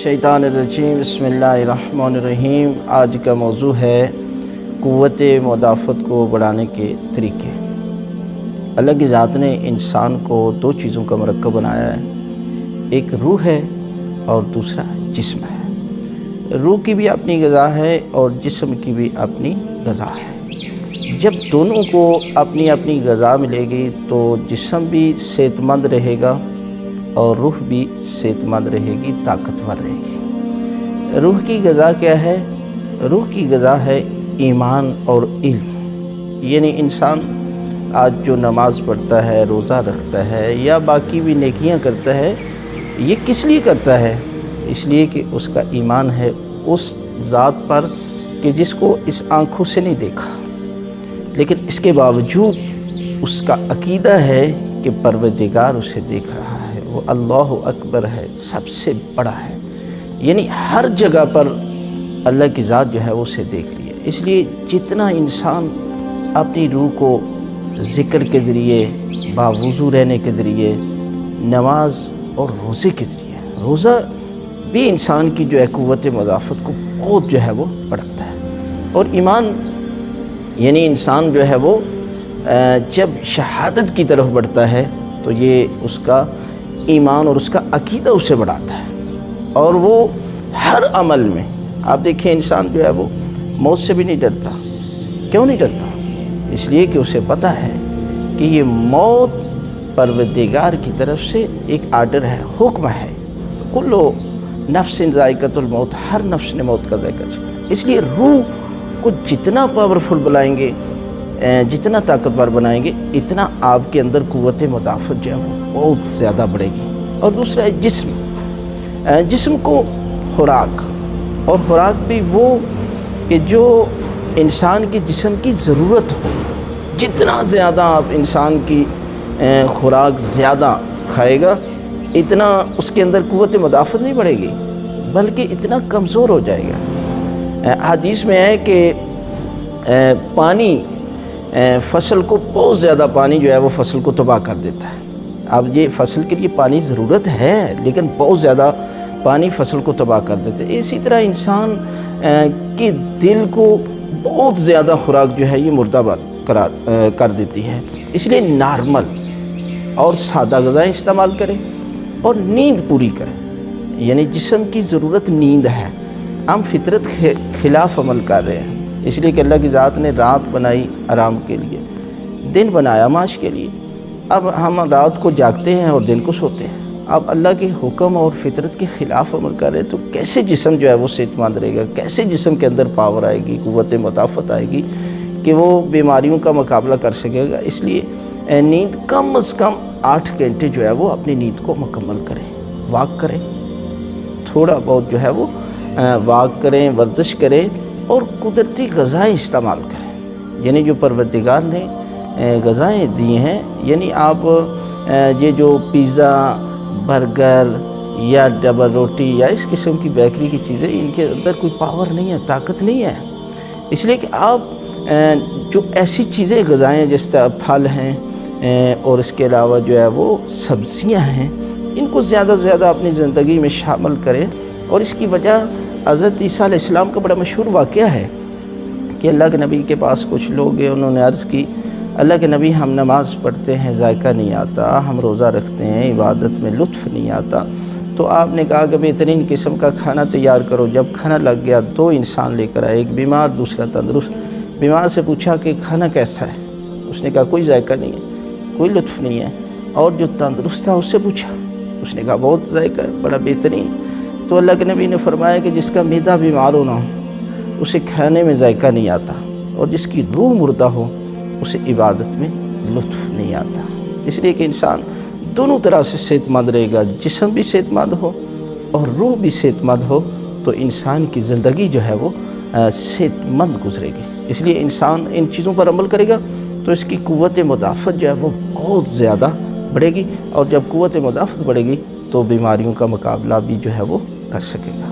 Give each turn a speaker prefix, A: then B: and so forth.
A: शैतानिर्रजीम बिस्मिल्लाहिर्रहमानिर्रहीम। आज का मौजू है क़ुव्वत मुदाफ़त को बढ़ाने के तरीके। अल्लाह की ज़ात ने इंसान को दो चीज़ों का मरकब बनाया है, एक रूह है और दूसरा जिस्म है। रूह की भी अपनी ग़िज़ा है और जिस्म की भी अपनी ग़िज़ा है। जब दोनों को अपनी अपनी ग़िज़ा मिलेगी तो जिस्म भी सेहतमंद रहेगा और रूह भी सेहतमंद रहेगी, ताकतवर रहेगी। रूह की ग़िज़ा क्या है? रूह की ग़िज़ा है ईमान और इल्म। यानी इंसान आज जो नमाज़ पढ़ता है, रोज़ा रखता है या बाकी भी नेकियां करता है, ये किस लिए करता है? इसलिए कि उसका ईमान है उस ज़ात पर कि जिसको इस आँखों से नहीं देखा, लेकिन इसके बावजूद उसका अक़ीदा है कि परवरदिगार उसे देख रहा है, वो अल्लाह अकबर है, सबसे बड़ा है। यानी हर जगह पर अल्लाह की ज़ात जो है वो उसे देख रही है। इसलिए जितना इंसान अपनी रूह को ज़िक्र के ज़रिए, बावुज़ू रहने के ज़रिए, नमाज और रोज़े के ज़रिए, रोज़ा भी इंसान की जो है क़ुव्वत मुदाफ़त को बहुत जो है वो बढ़ाता है। और ईमान यानी इंसान जो है वो जब शहादत की तरफ बढ़ता है तो ये उसका ईमान और उसका अक़ीदा उसे बढ़ाता है। और वो हर अमल में आप देखें, इंसान जो है वो मौत से भी नहीं डरता। क्यों नहीं डरता? इसलिए कि उसे पता है कि ये मौत परवरदिगार की तरफ से एक आर्डर है, हुक्म है। कुल्लु नफ्सिन ज़ाइक़तुल मौत, हर नफ्स ने मौत का ज़ायक़ा चखा। इसलिए रूह को जितना पावरफुल बनाएंगे, जितना ताकतवर बनाएंगे, इतना आपके अंदर क़ुव्वत मुदाफ़त जो है वो बहुत ज़्यादा बढ़ेगी। और दूसरा है जिस्म। जिस्म को खुराक, और खुराक भी वो कि जो इंसान के जिस्म की ज़रूरत हो। जितना ज़्यादा आप इंसान की खुराक ज़्यादा खाएगा, इतना उसके अंदर क़ुव्वत मुदाफ़त नहीं बढ़ेगी, बल्कि इतना कमज़ोर हो जाएगा। हदीस में है कि पानी फसल को, बहुत ज़्यादा पानी जो है वो फसल को तबाह कर देता है। अब ये फसल के लिए पानी ज़रूरत है, लेकिन बहुत ज़्यादा पानी फसल को तबाह कर देता है। इसी तरह इंसान के दिल को बहुत ज़्यादा खुराक जो है ये मुर्दा कर देती है। इसलिए नॉर्मल और सादा ग़िज़ाएँ इस्तेमाल करें और नींद पूरी करें। यानी जिस्म की ज़रूरत नींद है, हम फितरत के ख़िलाफ़ अमल कर रहे हैं। इसलिए कि अल्लाह की ज़ात ने रात बनाई आराम के लिए, दिन बनाया माश के लिए। अब हम रात को जागते हैं और दिन को सोते हैं। अब अल्लाह के हुक्म और फितरत के ख़िलाफ़ अमल कर रहे हैं, तो कैसे जिस्म जो है वो सेहतमंद रहेगा? कैसे जिस्म के अंदर पावर आएगी, क़ुव्वत मुदाफ़त आएगी कि वो बीमारियों का मुकाबला कर सकेगा? इसलिए नींद कम अज़ कम 8 घंटे जो है वो अपनी नींद को मुकम्मल करें। वॉक करें, थोड़ा बहुत जो है वो वॉक करें, वर्जिश करें और कुदरती ग़िज़ाएँ इस्तेमाल करें। यानी जो परवरदिगार ने ग़िज़ाएँ दी हैं, यानी आप ये जो पिज़्ज़ा, बर्गर या डबल रोटी या इस किस्म की बेकरी की चीज़ें, इनके अंदर कोई पावर नहीं है, ताकत नहीं है। इसलिए कि आप जो ऐसी चीज़ें ग़िज़ाएँ जिस तरह फल हैं और इसके अलावा जो है वो सब्ज़ियाँ हैं, इनको ज़्यादा से ज़्यादा अपनी ज़िंदगी में शामिल करें। और इसकी वजह हज़रत ईसा अलैहिस्सलाम का बड़ा मशहूर वाक़या है कि अल्लाह के नबी के पास कुछ लोग हैं, उन्होंने अर्ज़ की, अल्लाह के नबी, हम नमाज़ पढ़ते हैं, ज़ायक़ा नहीं आता, हम रोज़ा रखते हैं, इबादत में लुत्फ़ नहीं आता। तो आपने कहा कि बेहतरीन किस्म का खाना तैयार करो। जब खाना लग गया, 2 इंसान लेकर आए, एक बीमार दूसरा तंदुरुस्त। बीमार से पूछा कि खाना कैसा है? उसने कहा कोई ज़ायक़ा नहीं है, कोई लुत्फ़ नहीं है। और जो तंदुरुस्त था उससे पूछा, उसने कहा बहुत ज़ायक़ा है, बड़ा बेहतरीन। तो अल्लाह के नबी ने फरमाया कि जिसका मैदा बीमार हो ना, उसे खाने में ज़ायक़ा नहीं आता, और जिसकी रूह मुर्दा हो उसे इबादत में लुत्फ़ नहीं आता। इसलिए कि इंसान दोनों तरह से सेहतमंद रहेगा, जिस्म भी सेहतमंद हो और रूह भी सेहतमंद हो, तो इंसान की ज़िंदगी जो है वो सेहतमंद गुजरेगी। इसलिए इंसान इन चीज़ों पर अमल करेगा तो इसकी क़ुव्वत मुदाफ़त जो है वो बहुत ज़्यादा बढ़ेगी। और जब क़ुव्वत मुदाफ़त बढ़ेगी तो बीमारियों का मुकाबला भी जो है वो कर सकेगा।